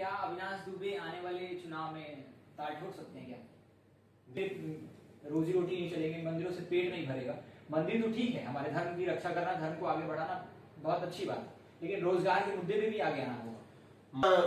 क्या अविनाश दुबे आने वाले चुनाव में ताल ठोक सकते हैं क्या? रोजी रोटी नहीं चलेगी, मंदिरों से पेट नहीं भरेगा। मंदिर तो ठीक है, हमारे धर्म की रक्षा करना, धर्म को आगे बढ़ाना बहुत अच्छी बात है, लेकिन रोजगार के मुद्दे पे भी आगे आना होगा।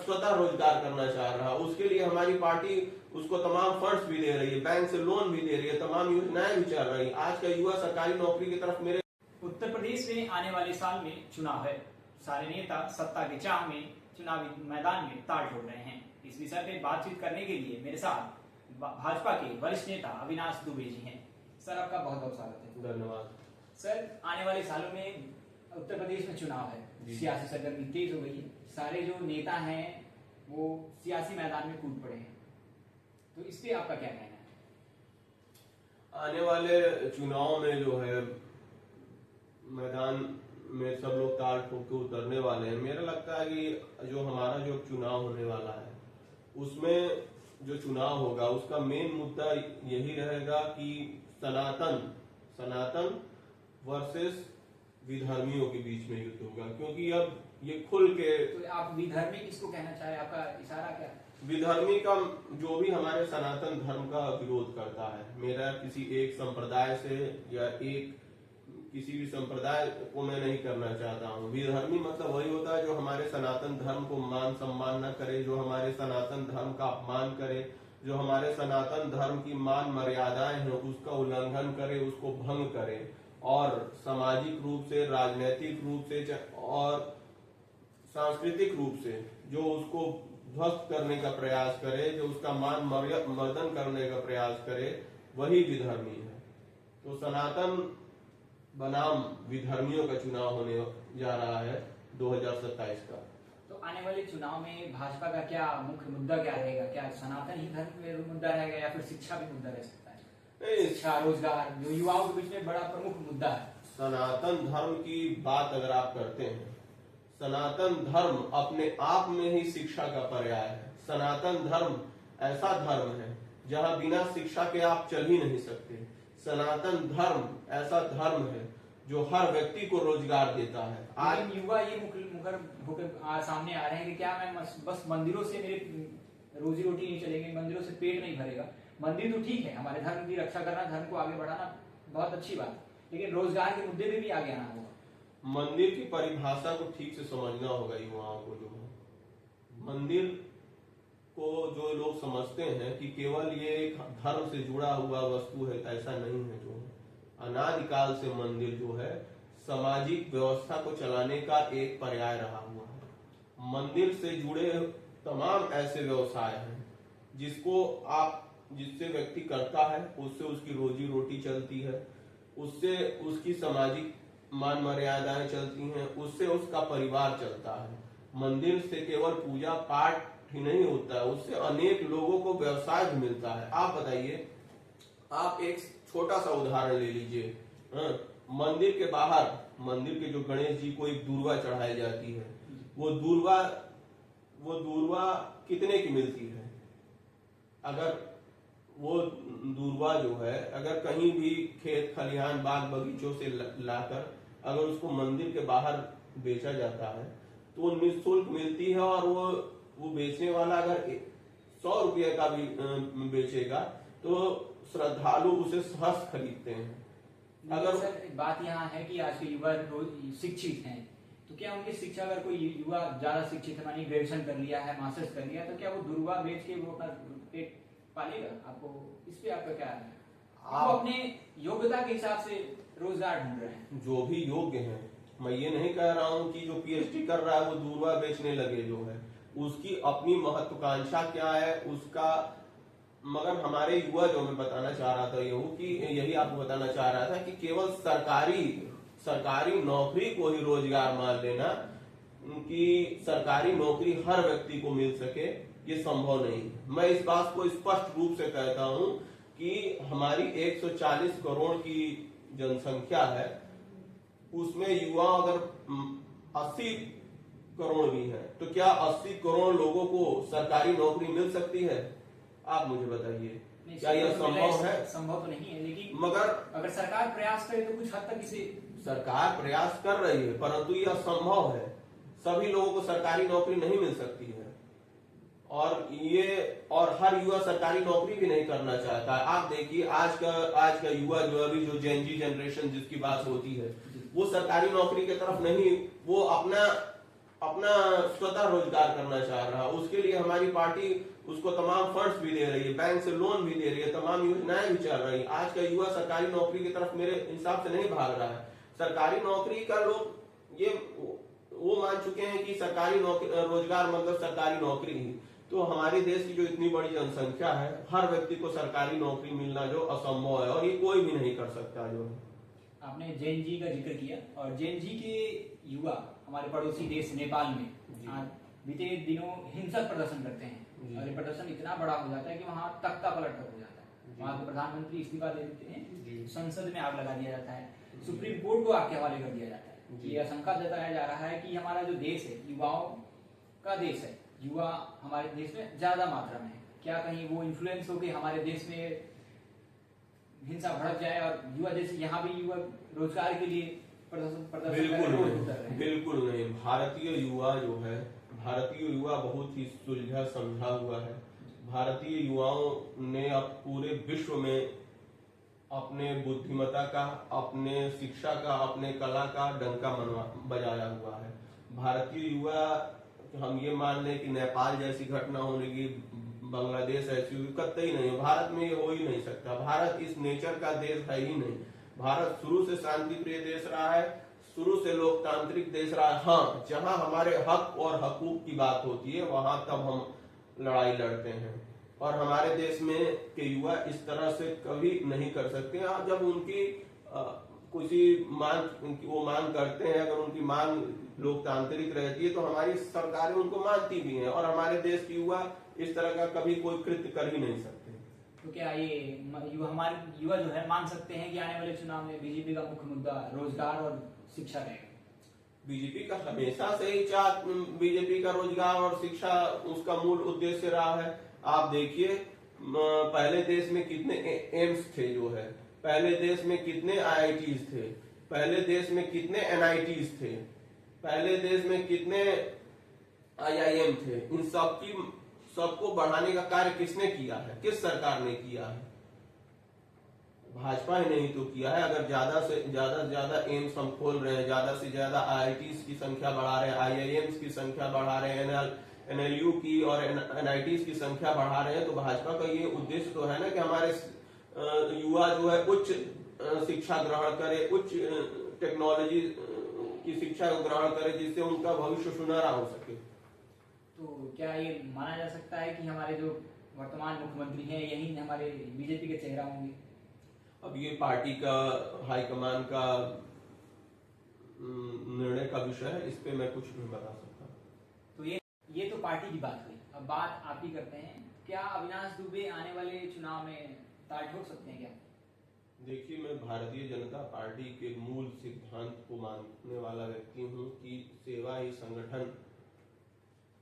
स्वतः रोजगार करना चाह रहा, उसके लिए हमारी पार्टी उसको तमाम फंड्स भी दे रही है, बैंक से लोन भी दे रही है, तमाम योजनाएं भी चल रही है। आज का युवा सरकारी नौकरी की तरफ मेरे उत्तर प्रदेश में आने वाले साल में चुनाव है। सारे नेता सत्ता के चाह में चुनावी मैदान में ताल ठोक रहे हैं। इस विषय पे बातचीत करने के लिए मेरे साथ भाजपा के वरिष्ठ नेता अविनाश दुबे जी हैं। सर, आपका बहुत बहुत स्वागत है। धन्यवाद। सर, आने वाले सालों में उत्तर प्रदेश में चुनाव है, सियासी सरगर्मी तेज हो गई है, सारे जो नेता हैं वो सियासी मैदान में कूद पड़े हैं, तो इस पे आपका क्या कहना है? आने वाले चुनाव में जो है मैदान में सब लोग ताल ठोक के उतरने वाले हैं। मेरा लगता है कि जो हमारा जो चुनाव होने वाला है उसमें जो चुनाव होगा उसका मेन मुद्दा यही रहेगा कि सनातन वर्सेस विधर्मियों के बीच में युद्ध होगा, क्योंकि अब ये खुल के। तो आप विधर्मी किसको कहना चाहे, आपका इशारा क्या? विधर्मी का जो भी हमारे सनातन धर्म का विरोध करता है, मेरा किसी एक संप्रदाय से या किसी भी संप्रदाय को मैं नहीं करना चाहता हूँ। विधर्मी मतलब वही होता है जो हमारे सनातन धर्म को मान सम्मान न करे, जो हमारे सनातन धर्म का अपमान करे, जो हमारे सनातन धर्म की मान मर्यादाएं हैं उसका उल्लंघन करे, उसको भंग करे, और सामाजिक रूप से, राजनीतिक रूप से और सांस्कृतिक रूप से जो उसको ध्वस्त करने का प्रयास करे, जो उसका मान मर्दन करने का प्रयास करे, वही विधर्मी है। तो सनातन बनाम विधर्मियों का चुनाव होने जा रहा है 2027 का। तो आने वाले चुनाव में भाजपा का क्या मुख्य मुद्दा क्या रहेगा? क्या सनातन ही धर्म में मुद्दा रहेगा या फिर शिक्षा भी मुद्दा रह सकता है? शिक्षा, रोजगार जो युवाओं के बीच में बड़ा प्रमुख मुद्दा है। सनातन धर्म की बात अगर आप करते हैं, सनातन धर्म अपने आप में ही शिक्षा का पर्याय है। सनातन धर्म ऐसा धर्म है जहां बिना शिक्षा के आप चल ही नहीं सकते। सनातन धर्म ऐसा धर्म है जो हर व्यक्ति को रोजगार देता है। आज युवा ये मुखर होकर सामने आ रहे हैं कि क्या मैं बस मंदिरों से मेरे रोजी रोटी नहीं चलेगी, मंदिरों से पेट नहीं भरेगा। मंदिर तो ठीक है, हमारे धर्म की रक्षा करना, धर्म को आगे बढ़ाना बहुत अच्छी बात है, लेकिन रोजगार के मुद्दे पे भी आगे आना होगा। मंदिर की परिभाषा को ठीक से समझना होगा युवाओं को। जो मंदिर को जो लोग समझते हैं कि केवल ये एक धर्म से जुड़ा हुआ वस्तु है, ऐसा नहीं है। जो अनादिकाल से मंदिर जो है सामाजिक व्यवस्था को चलाने का एक पर्याय रहा हुआ है। मंदिर से जुड़े तमाम ऐसे व्यवसाय हैं जिससे व्यक्ति करता है, उससे उसकी रोजी रोटी चलती है, उससे उसकी सामाजिक मान मर्यादाएं चलती हैं, उससे उसका परिवार चलता है। मंदिर से केवल पूजा पाठ ही नहीं होता है, उससे अनेक लोगों को व्यवसाय भी मिलता है। आप बताइए, आप एक छोटा सा उदाहरण ले लीजिए। मंदिर के बाहर, मंदिर के जो गणेश जी को एक दूर्वा चढ़ाई जाती है, वो दूर्वा कितने की मिलती है? अगर वो दूर्वा जो है, अगर कहीं भी खेत खलिहान बाग बगीचों से लाकर अगर उसको मंदिर के बाहर बेचा जाता है तो वो निःशुल्क मिलती है, और वो बेचने वाला अगर 100 रुपये का भी बेचेगा तो श्रद्धालु उसे सहर्ष खरीदते हैं। अगर सर बात यहाँ है कि आज के युवा शिक्षित हैं, तो क्या उनकी शिक्षा, अगर कोई युवा ज्यादा शिक्षित है, मानी ग्रेजुएशन कर लिया है, मास्टर्स कर लिया, तो क्या वो दुर्वा बेच के वो अपना पेट पालेगा? आपको इस पे आपका क्या है? आप अपने योग्यता के हिसाब से रोजगार ढूंढ रहे हैं। जो भी योग्य है, मैं ये नहीं कह रहा हूँ कि जो पीएचडी कर रहा है वो दूर्वा बेचने लगे। जो है उसकी अपनी महत्वाकांक्षा क्या है उसका, मगर हमारे युवा जो मैं बताना चाह रहा था यही आपको बताना चाह रहा था कि केवल सरकारी नौकरी को ही रोजगार मान लेना कि सरकारी नौकरी हर व्यक्ति को मिल सके, ये संभव नहीं। मैं इस बात को स्पष्ट रूप से कहता हूं कि हमारी 140 करोड़ की जनसंख्या है, उसमें युवा अगर 80 करोड़ भी है, तो क्या 80 करोड़ लोगों को सरकारी नौकरी मिल सकती है? आप मुझे बताइए, क्या यह संभव है? संभव तो नहीं है, लेकिन मगर अगर सरकार प्रयास करे तो कुछ हद तक इसे। सरकार प्रयास कर रही है, परंतु यह संभव है। सभी लोगों को सरकारी नौकरी नहीं मिल सकती है। और हर युवा सरकारी नौकरी भी नहीं करना चाहता है। आप देखिए आज का युवा जो अभी जो जेन जी जनरेशन जिसकी बात होती है, वो सरकारी नौकरी की तरफ नहीं, वो अपना स्वतः रोजगार करना चाह रहा है। उसके लिए हमारी पार्टी उसको तमाम फंड्स भी दे रही है, बैंक से लोन भी दे रही है, तमाम योजनाएं भी चल रही है। आज का युवा सरकारी नौकरी की तरफ मेरे हिसाब से नहीं भाग रहा है। सरकारी नौकरी का लोग ये वो मान चुके हैं कि सरकारी नौकरी रोजगार मतलब सरकारी नौकरी ही। तो हमारे देश की जो इतनी बड़ी जनसंख्या है, हर व्यक्ति को सरकारी नौकरी मिलना जो असंभव है और ये कोई भी नहीं कर सकता। जो है आपने जेन जी का जिक्र किया, और जेन जी के युवा हमारे पड़ोसी देश नेपाल में बीते दिनों हिंसक प्रदर्शन करते हैं, और ये प्रदर्शन इतना बड़ा हो जाता है कि वहाँ तख्ता पलट कर हो जाता है। वहाँ के प्रधानमंत्री इस्तीफा दे देते हैं, संसद में आग लगा दिया जाता है, सुप्रीम कोर्ट को आग के हवाले कर दिया जाता है। ये आशंका जताया जा रहा है कि हमारा जो देश है युवाओं का देश है, युवा हमारे देश में ज्यादा मात्रा में है। क्या कहीं वो इन्फ्लुएंस होकर हमारे देश में हिंसा भड़क जाए और युवा जैसे यहाँ भी युवा रोजगार के लिए बिल्कुल नहीं। भारतीय युवा जो है, भारतीय युवा बहुत ही सुलझा समझा हुआ है। भारतीय युवाओं ने अब पूरे विश्व में अपने बुद्धिमत्ता का, अपने शिक्षा का, अपने कला का डंका बजाया हुआ है। भारतीय युवा, हम ये मान लें कि नेपाल जैसी घटना होने की, बांग्लादेश ऐसी कतई नहीं, भारत में ये हो ही नहीं सकता। भारत इस नेचर का देश है ही नहीं। भारत शुरू से शांति प्रिय देश रहा है, शुरू से लोकतांत्रिक देश रहा है। हाँ, जहां हमारे हक और हकूक की बात होती है वहां तब हम लड़ाई लड़ते हैं, और हमारे देश में के युवा इस तरह से कभी नहीं कर सकते। जब उनकी किसी वो मांग करते हैं, अगर उनकी मांग लोकतांत्रिक रहती है तो हमारी सरकारें उनको मानती भी हैं, और हमारे देश के युवा इस तरह का कभी कोई कृत्य कर ही नहीं सकते। तो क्या ये हमारे युवा जो है मान सकते हैं कि आने वाले चुनाव में बीजेपी का मुख्य मुद्दा रोजगार और शिक्षा रहेगा? बीजेपी का हमेशा से ही बीजेपी का रोजगार और शिक्षा उसका मूल उद्देश्य रहा है। आप देखिए, पहले देश में कितने एम्स थे जो है, पहले देश में कितने आईआईटीज थे, पहले देश में कितने एनआईटीज थे, पहले देश में कितने आईआईएम थे। इन सबको बढ़ाने का कार्य किसने किया है? किस सरकार ने किया है? भाजपा ही नहीं तो किया है। अगर ज्यादा से ज्यादा एम्स हम खोल रहे हैं, ज्यादा से ज्यादा आईआईटीज की संख्या बढ़ा रहे हैं, आईआईएम्स की संख्या बढ़ा रहे हैं, एनएलयू की और एनआईटीज की संख्या बढ़ा रहे हैं, तो भाजपा का ये उद्देश्य तो है ना कि हमारे युवा जो है उच्च शिक्षा ग्रहण करे, उच्च टेक्नोलॉजी की शिक्षा ग्रहण करे, जिससे उनका भविष्य सुनहरा हो सके। तो क्या ये माना जा सकता है कि हमारे जो वर्तमान मुख्यमंत्री हैं यही हमारे बीजेपी के चेहरा होंगे? अब ये पार्टी का हाईकमान का निर्णय का विषय है, इस पे मैं कुछ नहीं बता सकता। तो ये तो पार्टी की बात हुई, अब बात आप ही करते हैं। क्या अविनाश दुबे आने वाले चुनाव में ताल ठोक सकते हैं क्या? देखिए, मैं भारतीय जनता पार्टी के मूल सिद्धांत को मानने वाला व्यक्ति हूँ कि सेवा ही संगठन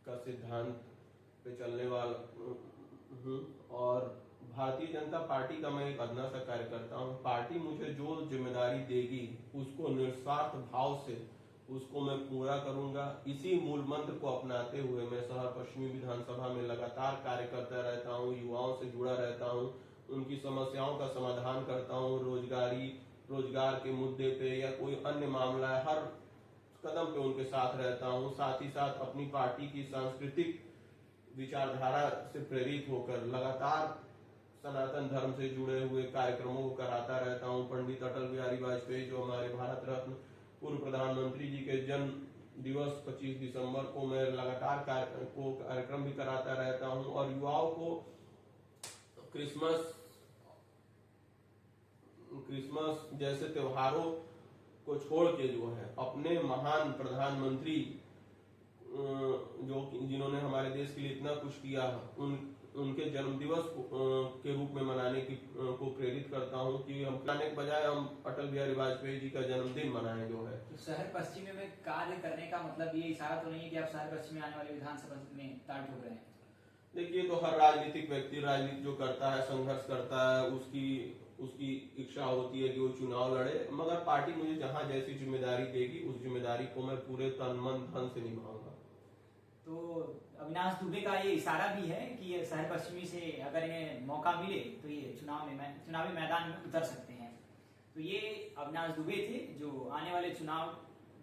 का सिद्धांत पे चलने वाला हूँ, और भारतीय जनता पार्टी का मैं एक अदना सा कार्यकर्ता हूँ। पार्टी मुझे जो जिम्मेदारी देगी उसको निस्वार्थ भाव से उसको मैं पूरा करूंगा। इसी मूल मंत्र को अपनाते हुए मैं शहर पश्चिमी विधानसभा में लगातार कार्य करता रहता हूँ, युवाओं से जुड़ा रहता हूँ, उनकी समस्याओं का समाधान करता हूँ। रोजगार के मुद्दे पे या कोई अन्य मामला है, हर कदम पे उनके साथ रहता हूँ। साथ ही साथ अपनी पार्टी की सांस्कृतिक विचारधारा से प्रेरित होकर लगातार सनातन धर्म से जुड़े हुए कार्यक्रमों को कराता रहता हूँ। पंडित अटल बिहारी वाजपेयी जो हमारे भारत रत्न पूर्व प्रधानमंत्री जी के जन्म दिवस 25 दिसंबर को मैं लगातार कार्यक्रम भी कराता रहता हूँ, और युवाओं को क्रिसमस जैसे त्योहारों को छोड़ के जो है अपने महान प्रधानमंत्री जिन्होंने हमारे देश के लिए इतना कुछ किया है, उनके जन्म दिवस के रूप में मनाने को प्रेरित करता हूं कि हम मनाने के बजाय हम अटल बिहारी वाजपेयी जी का जन्मदिन मनाएं जो है। तो शहर पश्चिम में कार्य करने का मतलब ये इशारा तो नहीं है कि आप शहर पश्चिम में आने वाले विधानसभा में ताल ठोक रहे हैं? देखिए, तो हर राजनीतिक व्यक्ति राजनीति जो करता है, संघर्ष करता है, उसकी इच्छा होती है कि वो चुनाव लड़े, मगर पार्टी मुझे जहां जैसी जिम्मेदारी देगी उस जिम्मेदारी को मैं पूरे तन मन धन से निभाऊंगा। तो अविनाश दुबे का ये इशारा भी है कि ये शहर पश्चिमी से अगर इन्हें मौका मिले तो ये चुनावी मैदान में उतर सकते हैं। तो ये अविनाश दुबे थे जो आने वाले चुनाव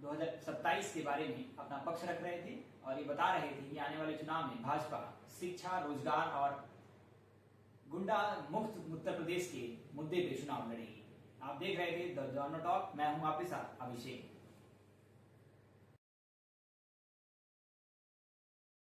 2027 के बारे में अपना पक्ष रख रहे थे और ये बता रहे थे कि आने वाले चुनाव में भाजपा शिक्षा, रोजगार और गुंडा मुक्त उत्तर प्रदेश के मुद्दे पे चुनाव लड़ेगी। आप देख रहे थे द जॉर्नो टॉक, मैं हूं आपके साथ अभिषेक।